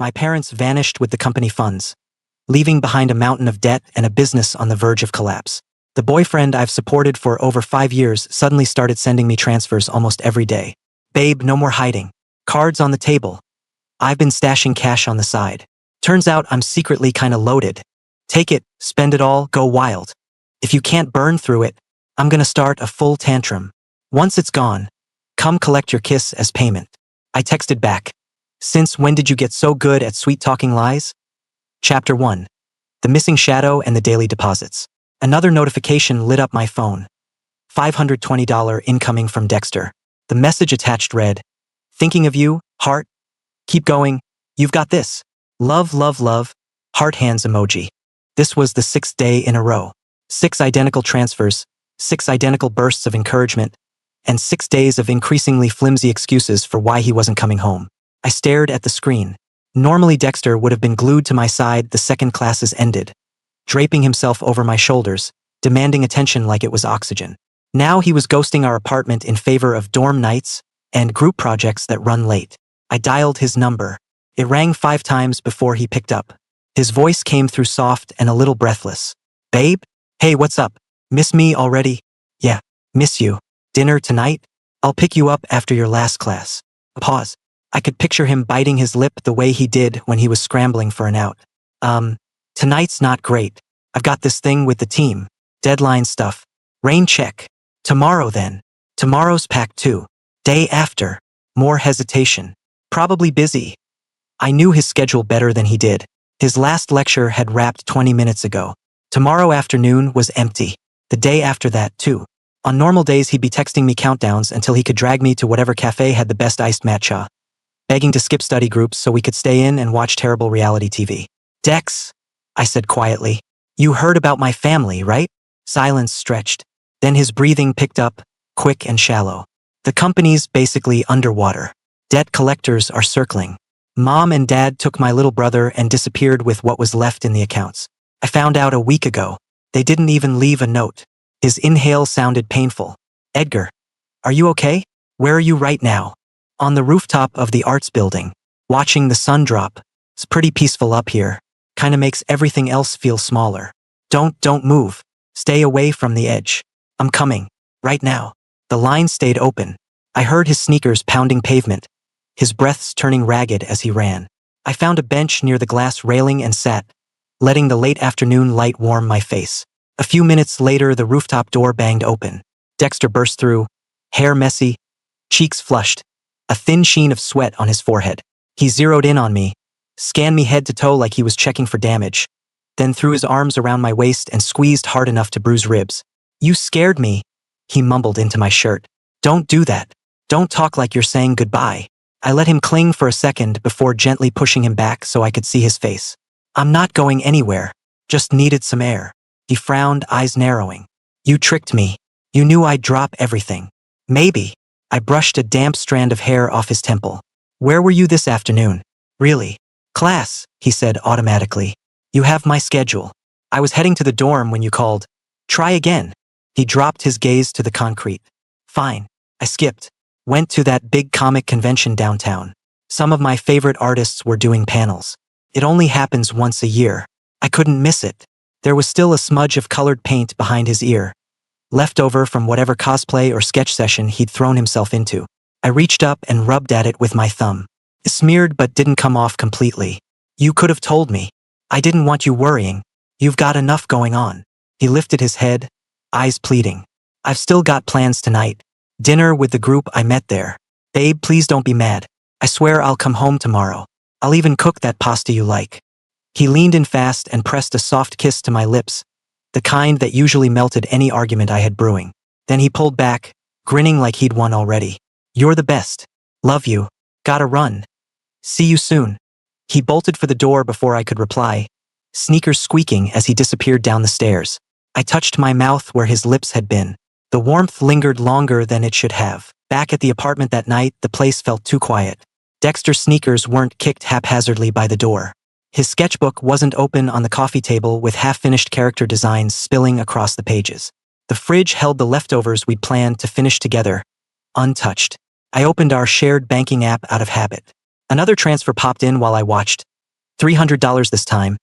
My parents vanished with the company funds, leaving behind a mountain of debt and a business on the verge of collapse. The boyfriend I've supported for over 5 years suddenly started sending me transfers almost every day. Babe, no more hiding. Cards on the table. I've been stashing cash on the side. Turns out I'm secretly kinda loaded. Take it, spend it all, go wild. If you can't burn through it, I'm gonna start a full tantrum. Once it's gone, come collect your kiss as payment. I texted back. Since when did you get so good at sweet-talking lies? Chapter 1. The Missing Shadow and the Daily Deposits. Another notification lit up my phone. $520 incoming from Dexter. The message attached read, "Thinking of you, heart. Keep going. You've got this. Love, love, love. Heart hands emoji." This was the 6th day in a row. 6 identical transfers, 6 identical bursts of encouragement, and 6 days of increasingly flimsy excuses for why he wasn't coming home. I stared at the screen. Normally Dexter would have been glued to my side the second classes ended, draping himself over my shoulders, demanding attention like it was oxygen. Now he was ghosting our apartment in favor of dorm nights and group projects that run late. I dialed his number. It rang 5 times before he picked up. His voice came through soft and a little breathless. "Babe? Hey, what's up? Miss me already?" "Yeah, miss you. Dinner tonight? I'll pick you up after your last class." Pause. I could picture him biting his lip the way he did when he was scrambling for an out. Tonight's not great. I've got this thing with the team. Deadline stuff. Rain check. Tomorrow then. Tomorrow's packed too. Day after. More hesitation. Probably busy. I knew his schedule better than he did. His last lecture had wrapped 20 minutes ago. Tomorrow afternoon was empty. The day after that too. On normal days he'd be texting me countdowns until he could drag me to whatever cafe had the best iced matcha, begging to skip study groups so we could stay in and watch terrible reality TV. "Dex," I said quietly, "you heard about my family, right?" Silence stretched. Then his breathing picked up, quick and shallow. "The company's basically underwater. Debt collectors are circling. Mom and Dad took my little brother and disappeared with what was left in the accounts. I found out a week ago. They didn't even leave a note." His inhale sounded painful. "Edgar, are you okay? Where are you right now?" "On the rooftop of the arts building, watching the sun drop. It's pretty peaceful up here. Kinda makes everything else feel smaller. Don't move. Stay away from the edge. I'm coming. Right now." The line stayed open. I heard his sneakers pounding pavement, his breaths turning ragged as he ran. I found a bench near the glass railing and sat, letting the late afternoon light warm my face. A few minutes later, the rooftop door banged open. Dexter burst through, hair messy, cheeks flushed, a thin sheen of sweat on his forehead. He zeroed in on me, scanned me head to toe like he was checking for damage, then threw his arms around my waist and squeezed hard enough to bruise ribs. "You scared me," he mumbled into my shirt. "Don't do that. Don't talk like you're saying goodbye." I let him cling for a second before gently pushing him back so I could see his face. "I'm not going anywhere. Just needed some air." He frowned, eyes narrowing. "You tricked me. You knew I'd drop everything." "Maybe." I brushed a damp strand of hair off his temple. "Where were you this afternoon?" "Really?" "Class," he said automatically. "You have my schedule. I was heading to the dorm when you called. Try again." He dropped his gaze to the concrete. "Fine." I skipped. Went to that big comic convention downtown. Some of my favorite artists were doing panels. It only happens once a year. I couldn't miss it. There was still a smudge of colored paint behind his ear, left over from whatever cosplay or sketch session he'd thrown himself into. I reached up and rubbed at it with my thumb. It smeared but didn't come off completely. "You could have told me. I didn't want you worrying. You've got enough going on." He lifted his head, eyes pleading. "I've still got plans tonight. Dinner with the group I met there. Babe, please don't be mad. I swear I'll come home tomorrow. I'll even cook that pasta you like." He leaned in fast and pressed a soft kiss to my lips, the kind that usually melted any argument I had brewing. Then he pulled back, grinning like he'd won already. "You're the best. Love you. Gotta run. See you soon." He bolted for the door before I could reply, sneakers squeaking as he disappeared down the stairs. I touched my mouth where his lips had been. The warmth lingered longer than it should have. Back at the apartment that night, the place felt too quiet. Dexter's sneakers weren't kicked haphazardly by the door. His sketchbook wasn't open on the coffee table with half-finished character designs spilling across the pages. The fridge held the leftovers we'd planned to finish together, untouched. I opened our shared banking app out of habit. Another transfer popped in while I watched, $300 this time,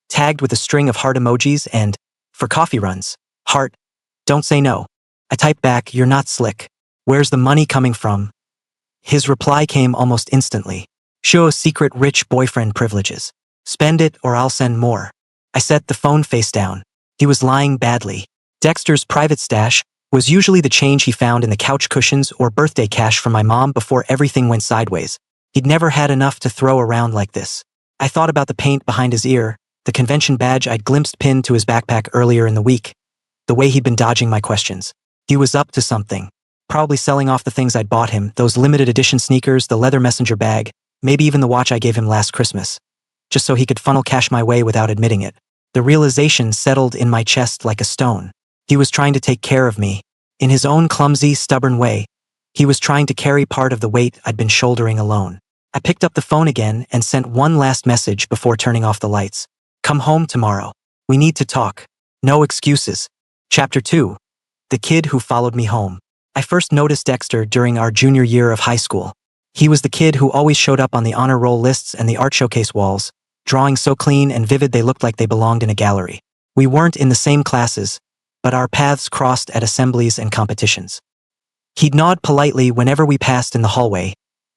tagged with a string of heart emojis and, for coffee runs, heart, don't say no. I typed back, you're not slick. Where's the money coming from? His reply came almost instantly. Show secret rich boyfriend privileges. Spend it or I'll send more. I set the phone face down. He was lying badly. Dexter's private stash was usually the change he found in the couch cushions or birthday cash from my mom before everything went sideways. He'd never had enough to throw around like this. I thought about the paint behind his ear, the convention badge I'd glimpsed pinned to his backpack earlier in the week, the way he'd been dodging my questions. He was up to something. Probably selling off the things I'd bought him, those limited edition sneakers, the leather messenger bag, maybe even the watch I gave him last Christmas, just so he could funnel cash my way without admitting it. The realization settled in my chest like a stone. He was trying to take care of me. In his own clumsy, stubborn way, he was trying to carry part of the weight I'd been shouldering alone. I picked up the phone again and sent one last message before turning off the lights. Come home tomorrow. We need to talk. No excuses. Chapter 2. The Kid Who Followed Me Home. I first noticed Dexter during our junior year of high school. He was the kid who always showed up on the honor roll lists and the art showcase walls, drawing so clean and vivid they looked like they belonged in a gallery. We weren't in the same classes, but our paths crossed at assemblies and competitions. He'd nod politely whenever we passed in the hallway,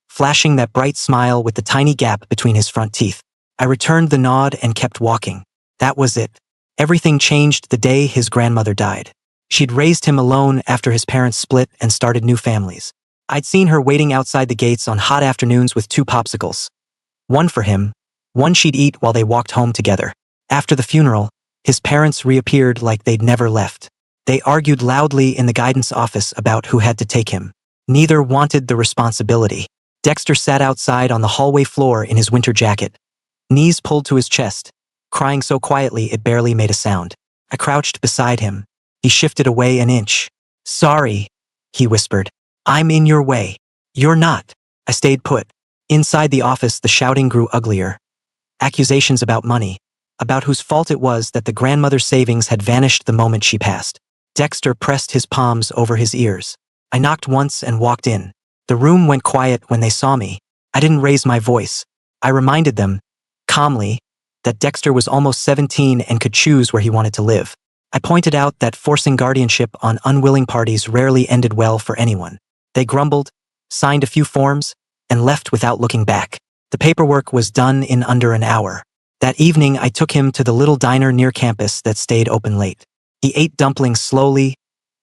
flashing that bright smile with the tiny gap between his front teeth. I returned the nod and kept walking. That was it. Everything changed the day his grandmother died. She'd raised him alone after his parents split and started new families. I'd seen her waiting outside the gates on hot afternoons with 2 popsicles. One for him, one she'd eat while they walked home together. After the funeral, his parents reappeared like they'd never left. They argued loudly in the guidance office about who had to take him. Neither wanted the responsibility. Dexter sat outside on the hallway floor in his winter jacket, knees pulled to his chest, crying so quietly it barely made a sound. I crouched beside him. He shifted away an inch. Sorry, he whispered. I'm in your way. You're not. I stayed put. Inside the office, the shouting grew uglier. Accusations about money, about whose fault it was that the grandmother's savings had vanished the moment she passed. Dexter pressed his palms over his ears. I knocked once and walked in. The room went quiet when they saw me. I didn't raise my voice. I reminded them, calmly, that Dexter was almost 17 and could choose where he wanted to live. I pointed out that forcing guardianship on unwilling parties rarely ended well for anyone. They grumbled, signed a few forms, and left without looking back. The paperwork was done in under an hour. That evening, I took him to the little diner near campus that stayed open late. He ate dumplings slowly,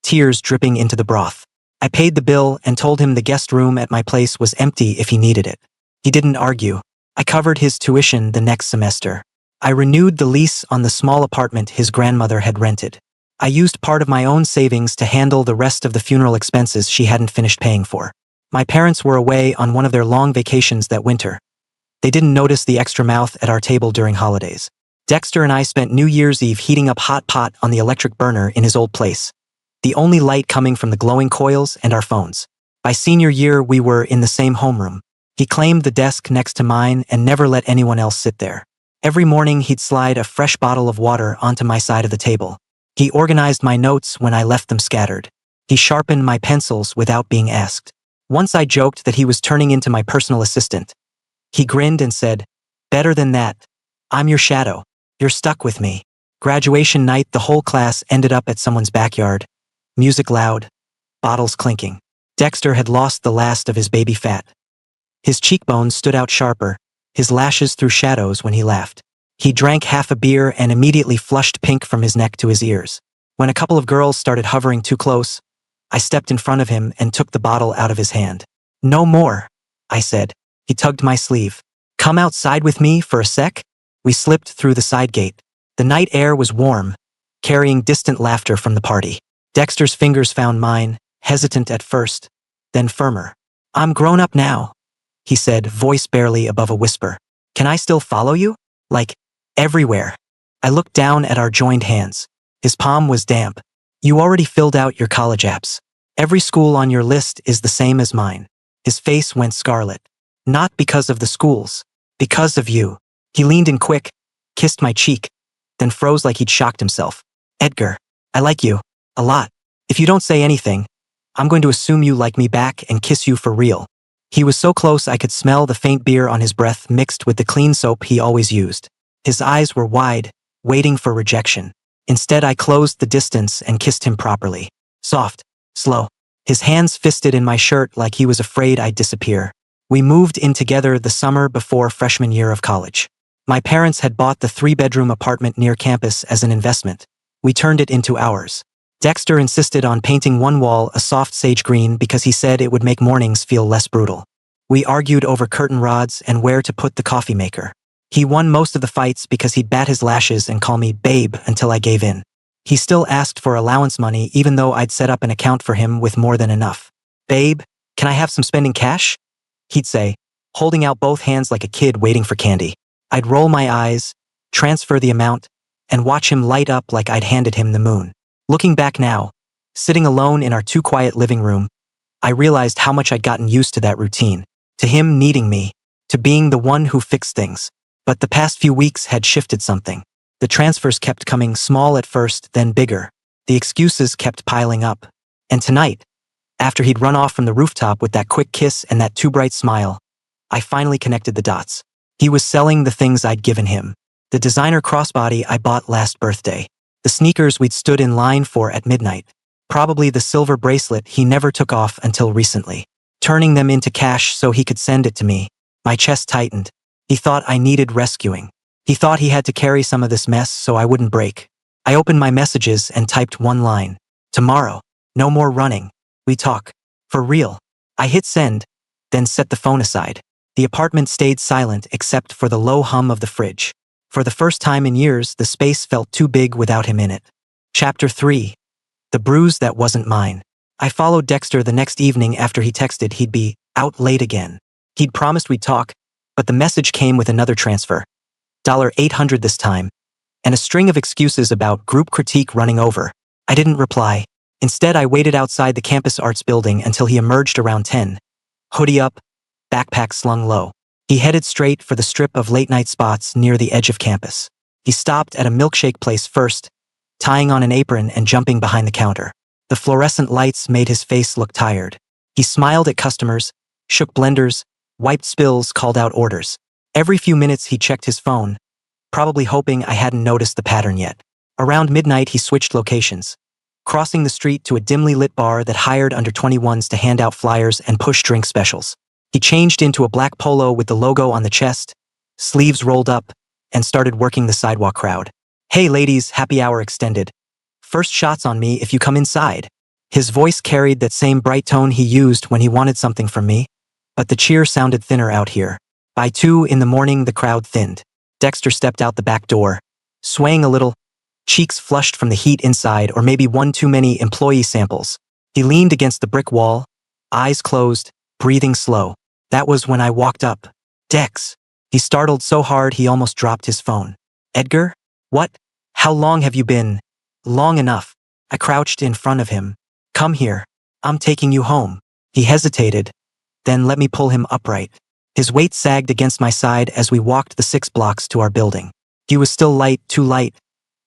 tears dripping into the broth. I paid the bill and told him the guest room at my place was empty if he needed it. He didn't argue. I covered his tuition the next semester. I renewed the lease on the small apartment his grandmother had rented. I used part of my own savings to handle the rest of the funeral expenses she hadn't finished paying for. My parents were away on one of their long vacations that winter. They didn't notice the extra mouth at our table during holidays. Dexter and I spent New Year's Eve heating up hot pot on the electric burner in his old place, the only light coming from the glowing coils and our phones. By senior year, we were in the same homeroom. He claimed the desk next to mine and never let anyone else sit there. Every morning, he'd slide a fresh bottle of water onto my side of the table. He organized my notes when I left them scattered. He sharpened my pencils without being asked. Once I joked that he was turning into my personal assistant. He grinned and said, "Better than that. I'm your shadow. You're stuck with me." Graduation night, the whole class ended up at someone's backyard. Music loud, bottles clinking. Dexter had lost the last of his baby fat. His cheekbones stood out sharper, his lashes threw shadows when he laughed. He drank half a beer and immediately flushed pink from his neck to his ears. When a couple of girls started hovering too close, I stepped in front of him and took the bottle out of his hand. "No more," I said. He tugged my sleeve. "Come outside with me for a sec?" We slipped through the side gate. The night air was warm, carrying distant laughter from the party. Dexter's fingers found mine, hesitant at first, then firmer. "I'm grown up now," he said, voice barely above a whisper. "Can I still follow you? Like, everywhere?" I looked down at our joined hands. His palm was damp. "You already filled out your college apps. Every school on your list is the same as mine." His face went scarlet. "Not because of the schools. Because of you." He leaned in quick, kissed my cheek, then froze like he'd shocked himself. "Edgar, I like you. A lot. If you don't say anything, I'm going to assume you like me back and kiss you for real." He was so close I could smell the faint beer on his breath mixed with the clean soap he always used. His eyes were wide, waiting for rejection. Instead, I closed the distance and kissed him properly. Soft, slow. His hands fisted in my shirt like he was afraid I'd disappear. We moved in together the summer before freshman year of college. My parents had bought the 3-bedroom apartment near campus as an investment. We turned it into ours. Dexter insisted on painting one wall a soft sage green because he said it would make mornings feel less brutal. We argued over curtain rods and where to put the coffee maker. He won most of the fights because he'd bat his lashes and call me babe until I gave in. He still asked for allowance money even though I'd set up an account for him with more than enough. Babe, can I have some spending cash? He'd say, holding out both hands like a kid waiting for candy. I'd roll my eyes, transfer the amount, and watch him light up like I'd handed him the moon. Looking back now, sitting alone in our too-quiet living room, I realized how much I'd gotten used to that routine, to him needing me, to being the one who fixed things. But the past few weeks had shifted something. The transfers kept coming small at first, then bigger. The excuses kept piling up. And tonight, after he'd run off from the rooftop with that quick kiss and that too bright smile, I finally connected the dots. He was selling the things I'd given him. The designer crossbody I bought last birthday. The sneakers we'd stood in line for at midnight. Probably the silver bracelet he never took off until recently. Turning them into cash so he could send it to me. My chest tightened. He thought I needed rescuing. He thought he had to carry some of this mess so I wouldn't break. I opened my messages and typed one line. Tomorrow. No more running. We talk. For real. I hit send, then set the phone aside. The apartment stayed silent except for the low hum of the fridge. For the first time in years, the space felt too big without him in it. Chapter 3. The bruise that wasn't mine. I followed Dexter the next evening after he texted he'd be out late again. He'd promised we'd talk, but the message came with another transfer. $800 this time. And a string of excuses about group critique running over. I didn't reply. Instead, I waited outside the campus arts building until he emerged around 10. Hoodie up, backpack slung low. He headed straight for the strip of late-night spots near the edge of campus. He stopped at a milkshake place first, tying on an apron and jumping behind the counter. The fluorescent lights made his face look tired. He smiled at customers, shook blenders, wiped spills, called out orders. Every few minutes he checked his phone, probably hoping I hadn't noticed the pattern yet. Around midnight he switched locations, crossing the street to a dimly lit bar that hired under 21s to hand out flyers and push drink specials. He changed into a black polo with the logo on the chest, sleeves rolled up, and started working the sidewalk crowd. Hey ladies, happy hour extended. First shots on me if you come inside. His voice carried that same bright tone he used when he wanted something from me, but the cheer sounded thinner out here. By 2 in the morning the crowd thinned. Dexter stepped out the back door, swaying a little, cheeks flushed from the heat inside or maybe one too many employee samples. He leaned against the brick wall, eyes closed, breathing slow. That was when I walked up. Dex. He startled so hard he almost dropped his phone. Edgar? What? How long have you been? Long enough. I crouched in front of him. Come here. I'm taking you home. He hesitated, then let me pull him upright. His weight sagged against my side as we walked the 6 blocks to our building. He was still light, too light,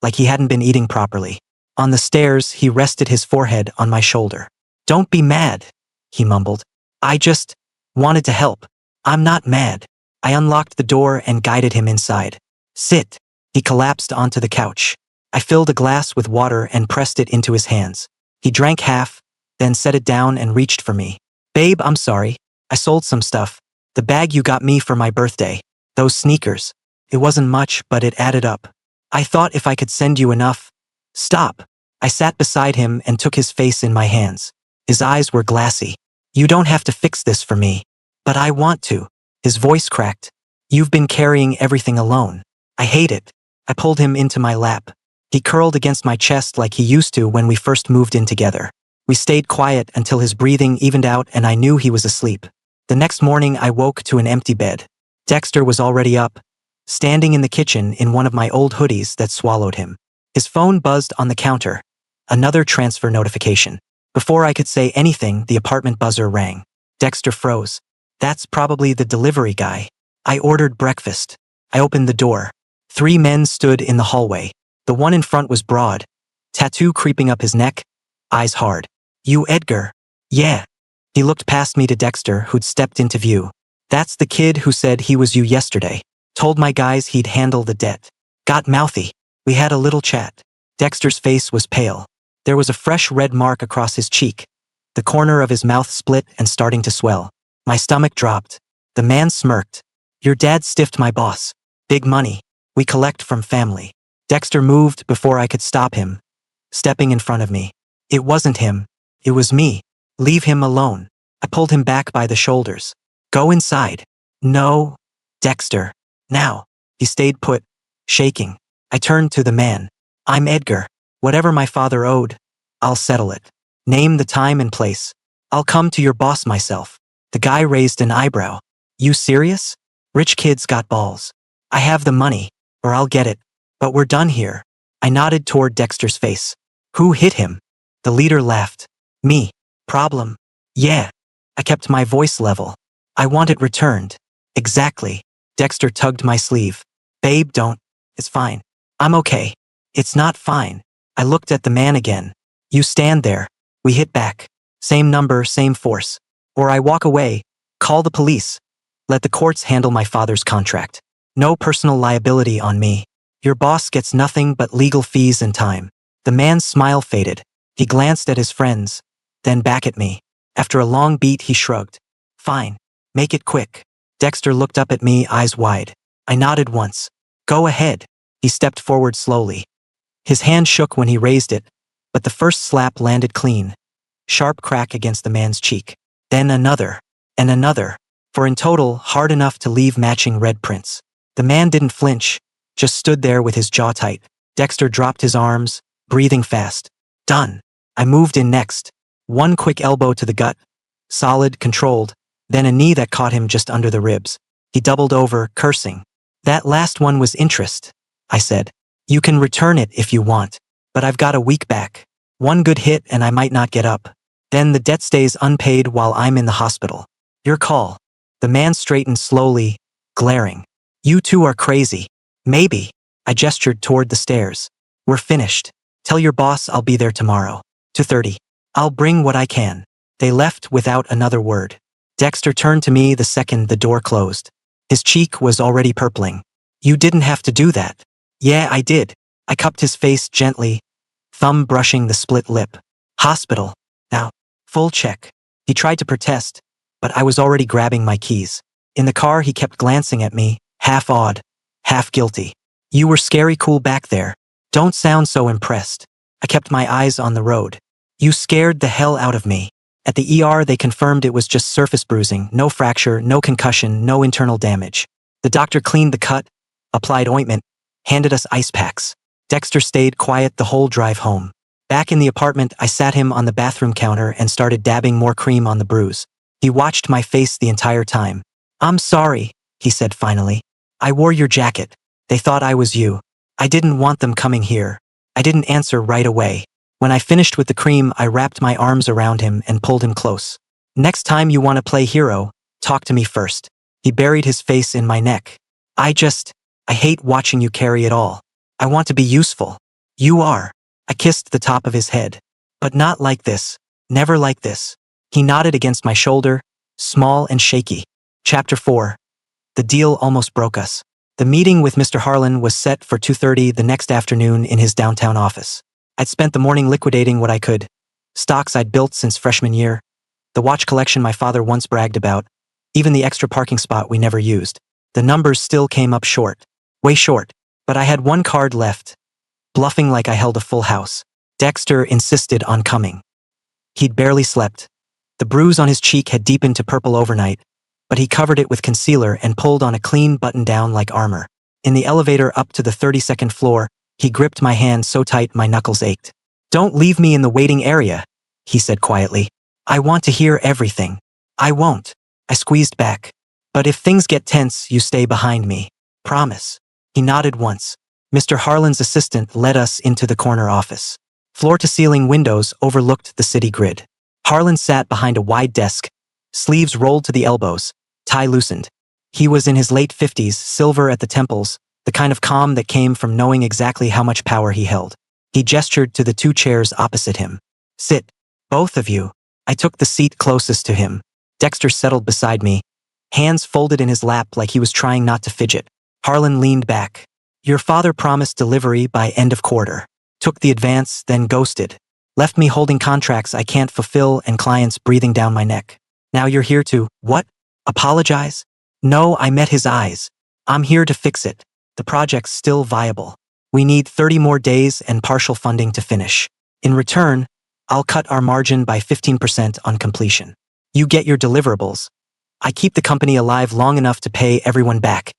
like he hadn't been eating properly. On the stairs, he rested his forehead on my shoulder. Don't be mad, he mumbled. I just wanted to help. I'm not mad. I unlocked the door and guided him inside. Sit. He collapsed onto the couch. I filled a glass with water and pressed it into his hands. He drank half, then set it down and reached for me. Babe, I'm sorry. I sold some stuff. The bag you got me for my birthday. Those sneakers. It wasn't much, but it added up. I thought if I could send you enough. Stop. I sat beside him and took his face in my hands. His eyes were glassy. You don't have to fix this for me. But I want to. His voice cracked. You've been carrying everything alone. I hate it. I pulled him into my lap. He curled against my chest like he used to when we first moved in together. We stayed quiet until his breathing evened out and I knew he was asleep. The next morning I woke to an empty bed. Dexter was already up, standing in the kitchen in one of my old hoodies that swallowed him. His phone buzzed on the counter. Another transfer notification. Before I could say anything, the apartment buzzer rang. Dexter froze. That's probably the delivery guy. I ordered breakfast. I opened the door. 3 men stood in the hallway. The one in front was broad, tattoo creeping up his neck, eyes hard. You Edgar? Yeah. He looked past me to Dexter, who'd stepped into view. That's the kid who said he was you yesterday. Told my guys he'd handle the debt. Got mouthy. We had a little chat. Dexter's face was pale. There was a fresh red mark across his cheek. The corner of his mouth split and starting to swell. My stomach dropped. The man smirked. Your dad stiffed my boss. Big money. We collect from family. Dexter moved before I could stop him, stepping in front of me. It wasn't him. It was me. Leave him alone. I pulled him back by the shoulders. Go inside. No. Dexter. Now. He stayed put, shaking. I turned to the man. I'm Edgar. Whatever my father owed, I'll settle it. Name the time and place. I'll come to your boss myself. The guy raised an eyebrow. You serious? Rich kids got balls. I have the money, or I'll get it. But we're done here. I nodded toward Dexter's face. Who hit him? The leader laughed. Me. Problem? Yeah. I kept my voice level. I want it returned. Exactly. Dexter tugged my sleeve. Babe, don't. It's fine. I'm okay. It's not fine. I looked at the man again. You stand there. We hit back. Same number, same force. Or I walk away. Call the police. Let the courts handle my father's contract. No personal liability on me. Your boss gets nothing but legal fees and time. The man's smile faded. He glanced at his friends, then back at me. After a long beat, he shrugged. Fine. Make it quick. Dexter looked up at me, eyes wide. I nodded once. Go ahead. He stepped forward slowly. His hand shook when he raised it, but the first slap landed clean. Sharp crack against the man's cheek. Then another. And another. For in total, hard enough to leave matching red prints. The man didn't flinch, just stood there with his jaw tight. Dexter dropped his arms, breathing fast. Done. I moved in next. One quick elbow to the gut. Solid, controlled. Then a knee that caught him just under the ribs. He doubled over, cursing. That last one was interest, I said. You can return it if you want. But I've got a week back. One good hit and I might not get up. Then the debt stays unpaid while I'm in the hospital. Your call. The man straightened slowly, glaring. You two are crazy. Maybe. I gestured toward the stairs. We're finished. Tell your boss I'll be there tomorrow. 2:30. I'll bring what I can. They left without another word. Dexter turned to me the second the door closed. His cheek was already purpling. You didn't have to do that. Yeah, I did. I cupped his face gently, thumb brushing the split lip. Hospital. Now. Full check. He tried to protest, but I was already grabbing my keys. In the car, he kept glancing at me, half awed, half guilty. You were scary cool back there. Don't sound so impressed. I kept my eyes on the road. You scared the hell out of me. At the ER, they confirmed it was just surface bruising, no fracture, no concussion, no internal damage. The doctor cleaned the cut, applied ointment, handed us ice packs. Dexter stayed quiet the whole drive home. Back in the apartment, I sat him on the bathroom counter and started dabbing more cream on the bruise. He watched my face the entire time. I'm sorry, he said finally. I wore your jacket. They thought I was you. I didn't want them coming here. I didn't answer right away. When I finished with the cream, I wrapped my arms around him and pulled him close. Next time you want to play hero, talk to me first. He buried his face in my neck. I hate watching you carry it all. I want to be useful. You are. I kissed the top of his head. But not like this. Never like this. He nodded against my shoulder, small and shaky. Chapter 4. The deal almost broke us. The meeting with Mr. Harlan was set for 2:30 the next afternoon in his downtown office. I'd spent the morning liquidating what I could. Stocks I'd built since freshman year. The watch collection my father once bragged about. Even the extra parking spot we never used. The numbers still came up short. Way short. But I had one card left. Bluffing like I held a full house. Dexter insisted on coming. He'd barely slept. The bruise on his cheek had deepened to purple overnight, but he covered it with concealer and pulled on a clean button-down like armor. In the elevator up to the 32nd floor, he gripped my hand so tight my knuckles ached. Don't leave me in the waiting area, he said quietly. I want to hear everything. I won't. I squeezed back. But if things get tense, you stay behind me. Promise. He nodded once. Mr. Harlan's assistant led us into the corner office. Floor-to-ceiling windows overlooked the city grid. Harlan sat behind a wide desk, sleeves rolled to the elbows, tie loosened. He was in his late 50s, silver at the temples, the kind of calm that came from knowing exactly how much power he held. He gestured to the two chairs opposite him. Sit, both of you. I took the seat closest to him. Dexter settled beside me, hands folded in his lap like he was trying not to fidget. Harlan leaned back. Your father promised delivery by end of quarter. Took the advance, then ghosted. Left me holding contracts I can't fulfill and clients breathing down my neck. Now you're here to, what? Apologize? No, I met his eyes. I'm here to fix it. The project's still viable. We need 30 more days and partial funding to finish. In return, I'll cut our margin by 15% on completion. You get your deliverables. I keep the company alive long enough to pay everyone back,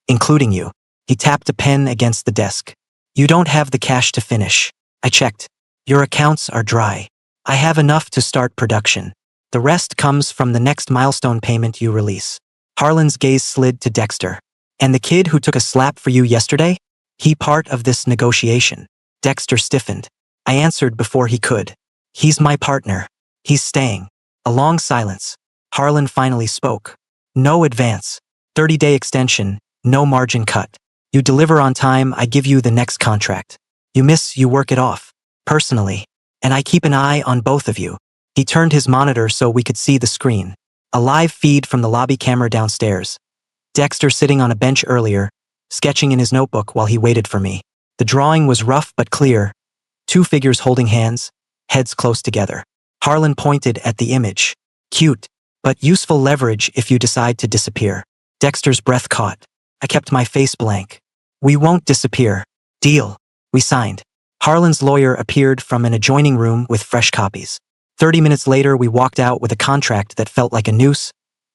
including you. He tapped a pen against the desk. You don't have the cash to finish. I checked. Your accounts are dry. I have enough to start production. The rest comes from the next milestone payment you release. Harlan's gaze slid to Dexter. And the kid who took a slap for you yesterday? He part of this negotiation. Dexter stiffened. I answered before he could. He's my partner. He's staying. A long silence. Harlan finally spoke. No advance. 30-day extension. No margin cut. You deliver on time, I give you the next contract. You miss, you work it off. Personally. And I keep an eye on both of you. He turned his monitor so we could see the screen. A live feed from the lobby camera downstairs. Dexter sitting on a bench earlier, sketching in his notebook while he waited for me. The drawing was rough but clear. 2 figures holding hands, heads close together. Harlan pointed at the image. Cute, but useful leverage if you decide to disappear. Dexter's breath caught. I kept my face blank. We won't disappear. Deal. We signed. Harlan's lawyer appeared from an adjoining room with fresh copies. 30 minutes later, we walked out with a contract that felt like a noose,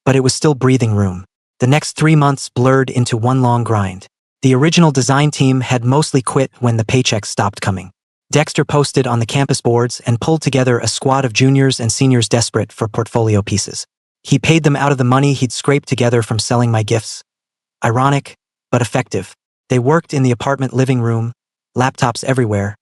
but it was still breathing room. The next 3 months blurred into one long grind. The original design team had mostly quit when the paychecks stopped coming. Dexter posted on the campus boards and pulled together a squad of juniors and seniors desperate for portfolio pieces. He paid them out of the money he'd scraped together from selling my gifts. Ironic, but effective. They worked in the apartment living room, laptops everywhere,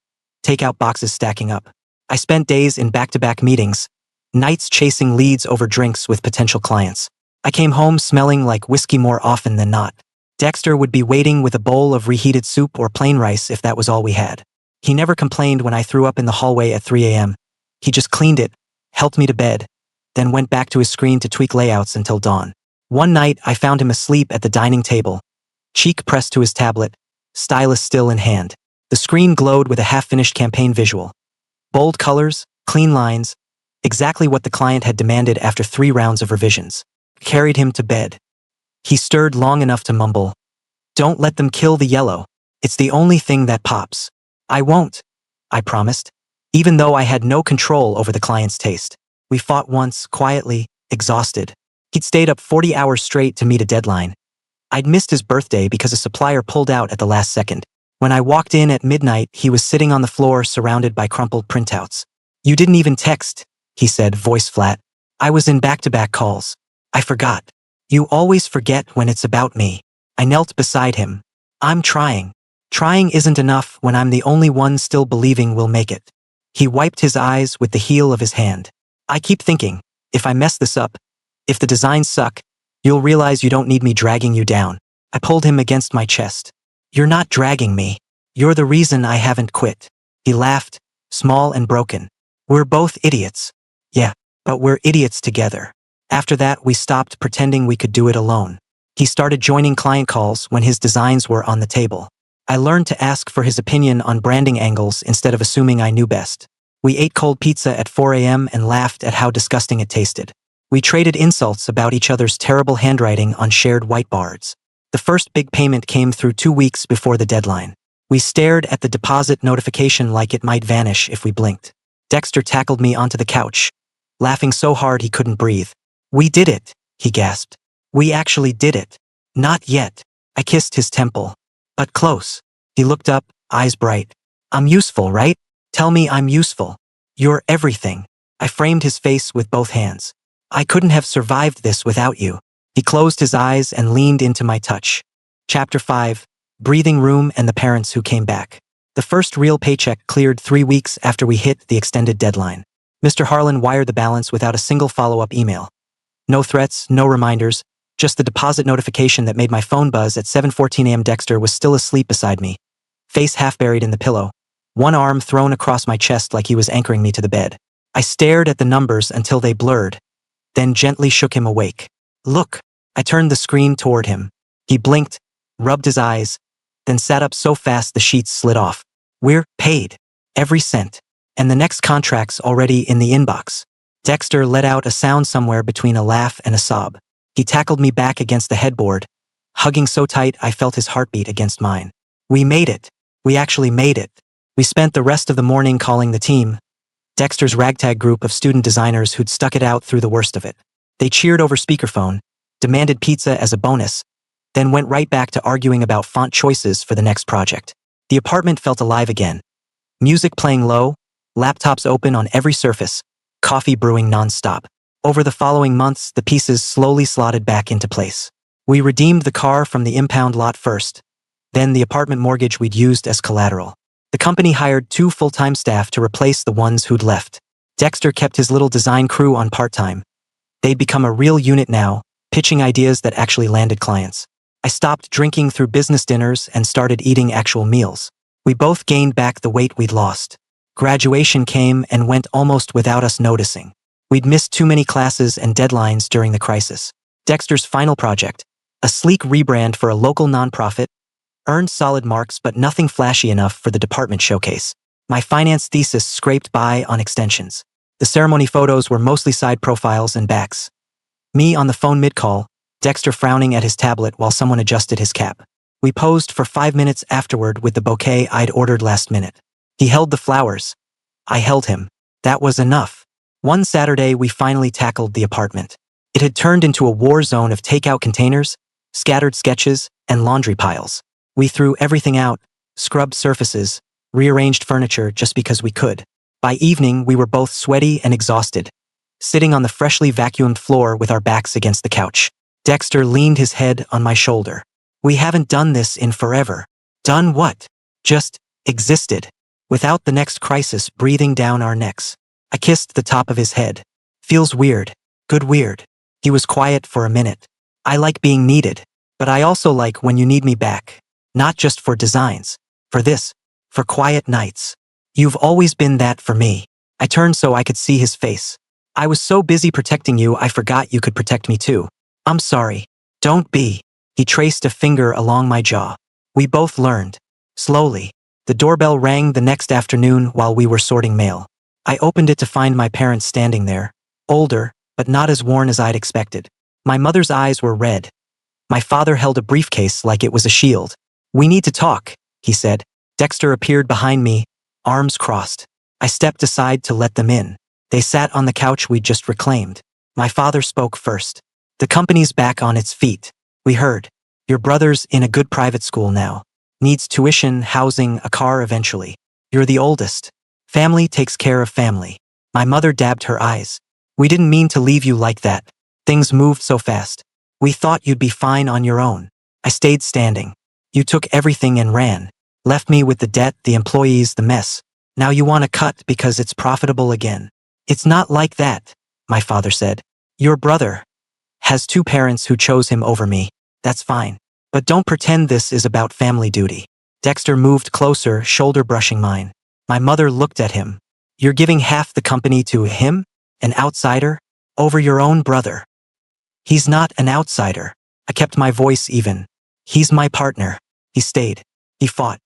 takeout boxes stacking up. I spent days in back-to-back meetings, nights chasing leads over drinks with potential clients. I came home smelling like whiskey more often than not. Dexter would be waiting with a bowl of reheated soup or plain rice if that was all we had. He never complained when I threw up in the hallway at 3 a.m. He just cleaned it, helped me to bed, then went back to his screen to tweak layouts until dawn. One night, I found him asleep at the dining table, cheek pressed to his tablet, stylus still in hand. The screen glowed with a half-finished campaign visual. Bold colors, clean lines, exactly what the client had demanded after 3 rounds of revisions. Carried him to bed. He stirred long enough to mumble, "Don't let them kill the yellow. It's the only thing that pops." "I won't," I promised, even though I had no control over the client's taste. We fought once, quietly, exhausted. He'd stayed up 40 hours straight to meet a deadline. I'd missed his birthday because a supplier pulled out at the last second. When I walked in at midnight, he was sitting on the floor surrounded by crumpled printouts. "You didn't even text," he said, voice flat. "I was in back-to-back calls. I forgot." "You always forget when it's about me." I knelt beside him. "I'm trying. Trying isn't enough when I'm the only one still believing we'll make it." He wiped his eyes with the heel of his hand. "I keep thinking, if I mess this up, if the designs suck, you'll realize you don't need me dragging you down." I pulled him against my chest. "You're not dragging me. You're the reason I haven't quit." He laughed, small and broken. "We're both idiots." "Yeah, but we're idiots together." After that, we stopped pretending we could do it alone. He started joining client calls when his designs were on the table. I learned to ask for his opinion on branding angles instead of assuming I knew best. We ate cold pizza at 4 a.m. and laughed at how disgusting it tasted. We traded insults about each other's terrible handwriting on shared whiteboards. The first big payment came through 2 weeks before the deadline. We stared at the deposit notification like it might vanish if we blinked. Dexter tackled me onto the couch, laughing so hard he couldn't breathe. "We did it," he gasped. "We actually did it." "Not yet." I kissed his temple. "But close." He looked up, eyes bright. "I'm useful, right? Tell me I'm useful." "You're everything." I framed his face with both hands. "I couldn't have survived this without you." He closed his eyes and leaned into my touch. Chapter 5. Breathing room and the parents who came back. The first real paycheck cleared 3 weeks after we hit the extended deadline. Mr. Harlan wired the balance without a single follow-up email. No threats, no reminders, just the deposit notification that made my phone buzz at 7:14 a.m. Dexter was still asleep beside me, face half buried in the pillow, one arm thrown across my chest like he was anchoring me to the bed. I stared at the numbers until they blurred, then gently shook him awake. Look. I turned the screen toward him. He blinked, rubbed his eyes, then sat up so fast the sheets slid off. We're paid. Every cent. And the next contract's already in the inbox. Dexter let out a sound somewhere between a laugh and a sob. He tackled me back against the headboard, hugging so tight I felt his heartbeat against mine. We made it. We actually made it. We spent the rest of the morning calling the team, Dexter's ragtag group of student designers who'd stuck it out through the worst of it. They cheered over speakerphone, demanded pizza as a bonus, then went right back to arguing about font choices for the next project. The apartment felt alive again. Music playing low, laptops open on every surface, coffee brewing nonstop. Over the following months, the pieces slowly slotted back into place. We redeemed the car from the impound lot first, then the apartment mortgage we'd used as collateral. The company hired 2 full-time staff to replace the ones who'd left. Dexter kept his little design crew on part-time. They'd become a real unit now, pitching ideas that actually landed clients. I stopped drinking through business dinners and started eating actual meals. We both gained back the weight we'd lost. Graduation came and went almost without us noticing. We'd missed too many classes and deadlines during the crisis. Dexter's final project, a sleek rebrand for a local nonprofit, earned solid marks but nothing flashy enough for the department showcase. My finance thesis scraped by on extensions. The ceremony photos were mostly side profiles and backs. Me on the phone mid-call, Dexter frowning at his tablet while someone adjusted his cap. We posed for 5 minutes afterward with the bouquet I'd ordered last minute. He held the flowers. I held him. That was enough. One Saturday, we finally tackled the apartment. It had turned into a war zone of takeout containers, scattered sketches, and laundry piles. We threw everything out, scrubbed surfaces, rearranged furniture just because we could. By evening, we were both sweaty and exhausted, sitting on the freshly vacuumed floor with our backs against the couch. Dexter leaned his head on my shoulder. We haven't done this in forever. Done what? Just existed, without the next crisis breathing down our necks. I kissed the top of his head. Feels weird. Good weird. He was quiet for a minute. I like being needed, but I also like when you need me back. Not just for designs. For this. For quiet nights. You've always been that for me. I turned so I could see his face. I was so busy protecting you I forgot you could protect me too. I'm sorry. Don't be. He traced a finger along my jaw. We both learned. Slowly. The doorbell rang the next afternoon while we were sorting mail. I opened it to find my parents standing there, older, but not as worn as I'd expected. My mother's eyes were red. My father held a briefcase like it was a shield. We need to talk, he said. Dexter appeared behind me, arms crossed. I stepped aside to let them in. They sat on the couch we'd just reclaimed. My father spoke first. The company's back on its feet. We heard. Your brother's in a good private school now. Needs tuition, housing, a car eventually. You're the oldest. Family takes care of family. My mother dabbed her eyes. We didn't mean to leave you like that. Things moved so fast. We thought you'd be fine on your own. I stayed standing. You took everything and ran. Left me with the debt, the employees, the mess. Now you want to cut because it's profitable again. It's not like that, my father said. Your brother has 2 parents who chose him over me. That's fine. But don't pretend this is about family duty. Dexter moved closer, shoulder brushing mine. My mother looked at him. You're giving half the company to him? An outsider? Over your own brother. He's not an outsider. I kept my voice even. He's my partner. He stayed. He fought.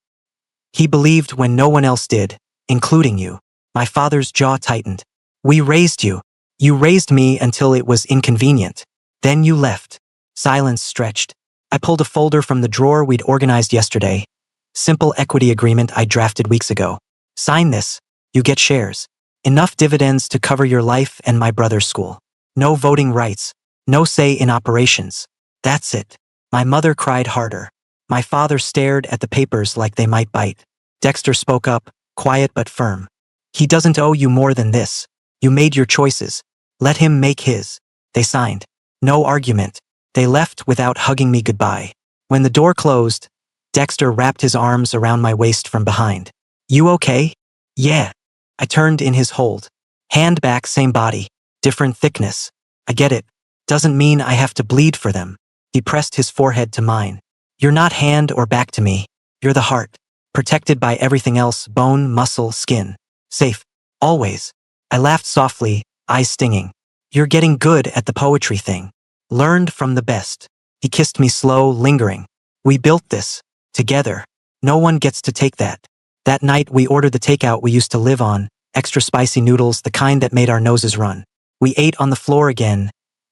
He believed when no one else did, including you. My father's jaw tightened. We raised you. You raised me until it was inconvenient. Then you left. Silence stretched. I pulled a folder from the drawer we'd organized yesterday. Simple equity agreement I drafted weeks ago. Sign this. You get shares. Enough dividends to cover your life and my brother's school. No voting rights. No say in operations. That's it. My mother cried harder. My father stared at the papers like they might bite. Dexter spoke up, quiet but firm. He doesn't owe you more than this. You made your choices. Let him make his. They signed. No argument. They left without hugging me goodbye. When the door closed, Dexter wrapped his arms around my waist from behind. You okay? Yeah. I turned in his hold. Hand back, same body. Different thickness. I get it. Doesn't mean I have to bleed for them. He pressed his forehead to mine. You're not hand or back to me. You're the heart. Protected by everything else, bone, muscle, skin. Safe. Always. I laughed softly, eyes stinging. You're getting good at the poetry thing. Learned from the best. He kissed me slow, lingering. We built this. Together. No one gets to take that. That night we ordered the takeout we used to live on, extra spicy noodles, the kind that made our noses run. We ate on the floor again,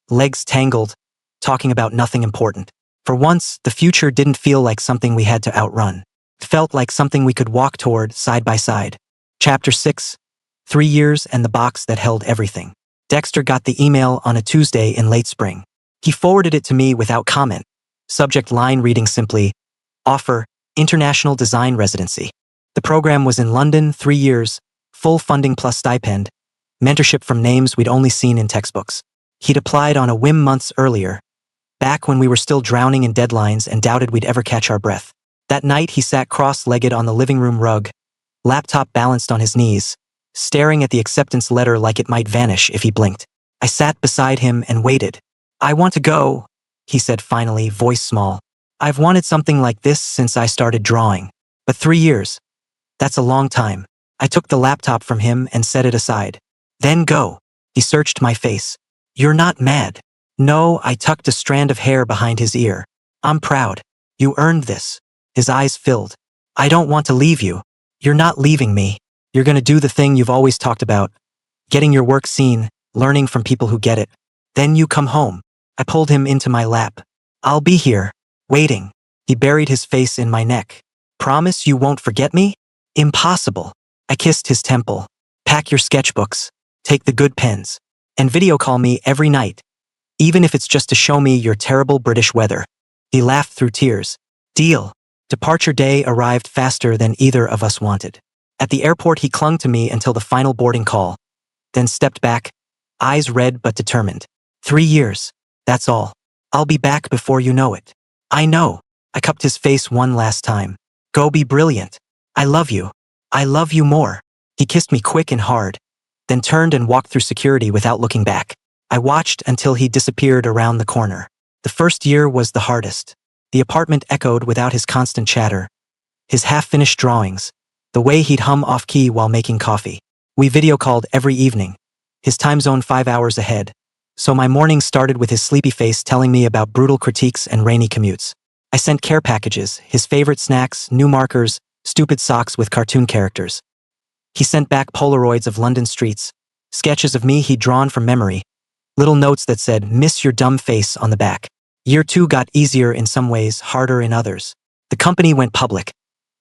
legs tangled, talking about nothing important. For once, the future didn't feel like something we had to outrun. It felt like something we could walk toward, side by side. Chapter 6. 3 years and the box that held everything. Dexter got the email on a Tuesday in late spring. He forwarded it to me without comment. Subject line reading simply, Offer, International Design Residency. The program was in London, 3 years, full funding plus stipend, mentorship from names we'd only seen in textbooks. He'd applied on a whim months earlier, back when we were still drowning in deadlines and doubted we'd ever catch our breath. That night he sat cross-legged on the living room rug, laptop balanced on his knees, staring at the acceptance letter like it might vanish if he blinked. I sat beside him and waited. I want to go, he said finally, voice small. I've wanted something like this since I started drawing. But 3 years. That's a long time. I took the laptop from him and set it aside. Then go. He searched my face. You're not mad. No, I tucked a strand of hair behind his ear. I'm proud. You earned this. His eyes filled. I don't want to leave you. You're not leaving me. You're gonna do the thing you've always talked about. Getting your work seen, learning from people who get it. Then you come home. I pulled him into my lap. I'll be here, waiting. He buried his face in my neck. Promise you won't forget me? Impossible. I kissed his temple. Pack your sketchbooks. Take the good pens. And video call me every night. Even if it's just to show me your terrible British weather. He laughed through tears. Deal. Departure day arrived faster than either of us wanted. At the airport he clung to me until the final boarding call, then stepped back, eyes red but determined. 3 years. That's all. I'll be back before you know it. I know. I cupped his face one last time. Go be brilliant. I love you. I love you more. He kissed me quick and hard, then turned and walked through security without looking back. I watched until he disappeared around the corner. The first year was the hardest. The apartment echoed without his constant chatter, his half-finished drawings, the way he'd hum off-key while making coffee. We video called every evening, his time zone 5 hours ahead, so my mornings started with his sleepy face telling me about brutal critiques and rainy commutes. I sent care packages, his favorite snacks, new markers, stupid socks with cartoon characters. He sent back Polaroids of London streets, sketches of me he'd drawn from memory, little notes that said, "Miss your dumb face" on the back. Year 2 got easier in some ways, harder in others. The company went public.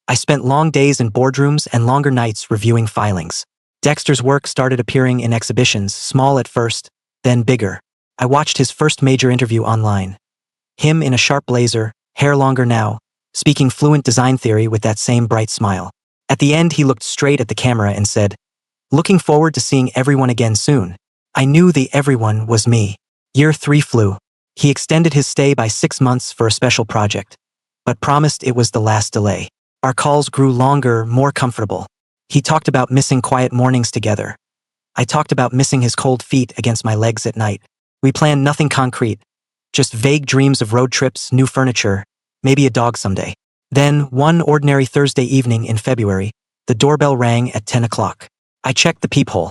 I spent long days in boardrooms and longer nights reviewing filings. Dexter's work started appearing in exhibitions, small at first, then bigger. I watched his first major interview online. Him in a sharp blazer, hair longer now, speaking fluent design theory with that same bright smile. At the end, he looked straight at the camera and said, "Looking forward to seeing everyone again soon." I knew the everyone was me. Year 3 flew. He extended his stay by 6 months for a special project, but promised it was the last delay. Our calls grew longer, more comfortable. He talked about missing quiet mornings together. I talked about missing his cold feet against my legs at night. We planned nothing concrete, just vague dreams of road trips, new furniture, maybe a dog someday. Then, one ordinary Thursday evening in February, the doorbell rang at 10 o'clock. I checked the peephole.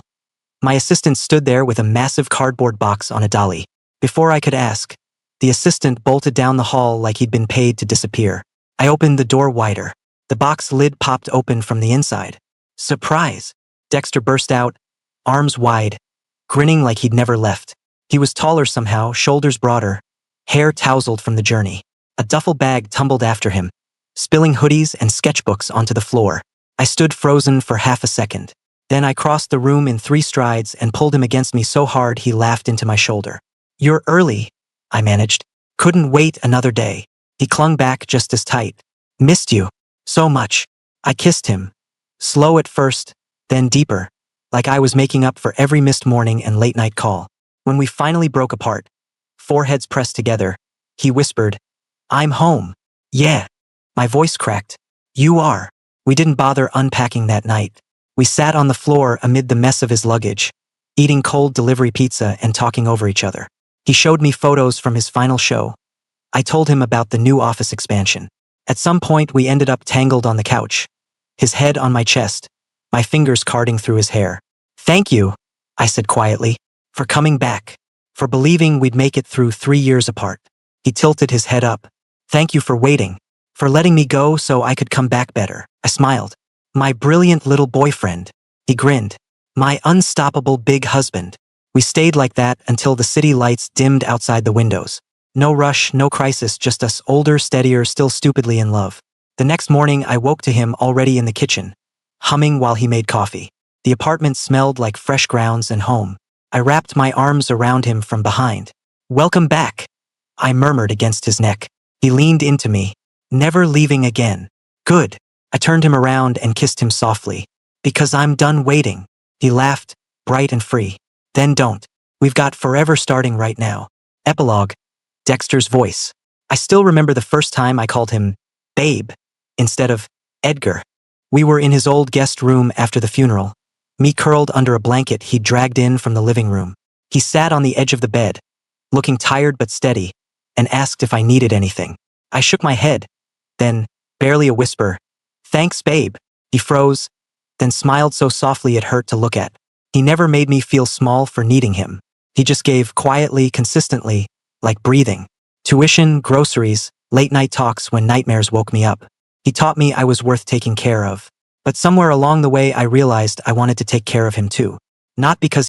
My assistant stood there with a massive cardboard box on a dolly. Before I could ask, the assistant bolted down the hall like he'd been paid to disappear. I opened the door wider. The box lid popped open from the inside. Surprise! Dexter burst out, arms wide, grinning like he'd never left. He was taller somehow, shoulders broader, hair tousled from the journey. A duffel bag tumbled after him, spilling hoodies and sketchbooks onto the floor. I stood frozen for half a second. Then I crossed the room in 3 strides and pulled him against me so hard he laughed into my shoulder. "You're early," I managed. "Couldn't wait another day." He clung back just as tight. "Missed you. So much." I kissed him. Slow at first, then deeper, like I was making up for every missed morning and late-night call. When we finally broke apart, foreheads pressed together, he whispered, "I'm home." "Yeah." My voice cracked. "You are." We didn't bother unpacking that night. We sat on the floor amid the mess of his luggage, eating cold delivery pizza and talking over each other. He showed me photos from his final show. I told him about the new office expansion. At some point, we ended up tangled on the couch, his head on my chest, my fingers carding through his hair. "Thank you," I said quietly. For coming back. For believing we'd make it through 3 years apart. He tilted his head up. Thank you for waiting. For letting me go so I could come back better. I smiled. My brilliant little boyfriend. He grinned. My unstoppable big husband. We stayed like that until the city lights dimmed outside the windows. No rush, no crisis, just us older, steadier, still stupidly in love. The next morning I woke to him already in the kitchen, humming while he made coffee. The apartment smelled like fresh grounds and home. I wrapped my arms around him from behind. Welcome back, I murmured against his neck. He leaned into me. Never leaving again. Good. I turned him around and kissed him softly. Because I'm done waiting. He laughed, bright and free. Then don't. We've got forever starting right now. Epilogue. Dexter's voice. I still remember the first time I called him Babe instead of Edgar. We were in his old guest room after the funeral. Me curled under a blanket he'd dragged in from the living room. He sat on the edge of the bed, looking tired but steady, and asked if I needed anything. I shook my head. Then, barely a whisper, "Thanks, babe." He froze, then smiled so softly it hurt to look at. He never made me feel small for needing him. He just gave quietly, consistently, like breathing. Tuition, groceries, late-night talks when nightmares woke me up. He taught me I was worth taking care of. But somewhere along the way I realized I wanted to take care of him too. Not because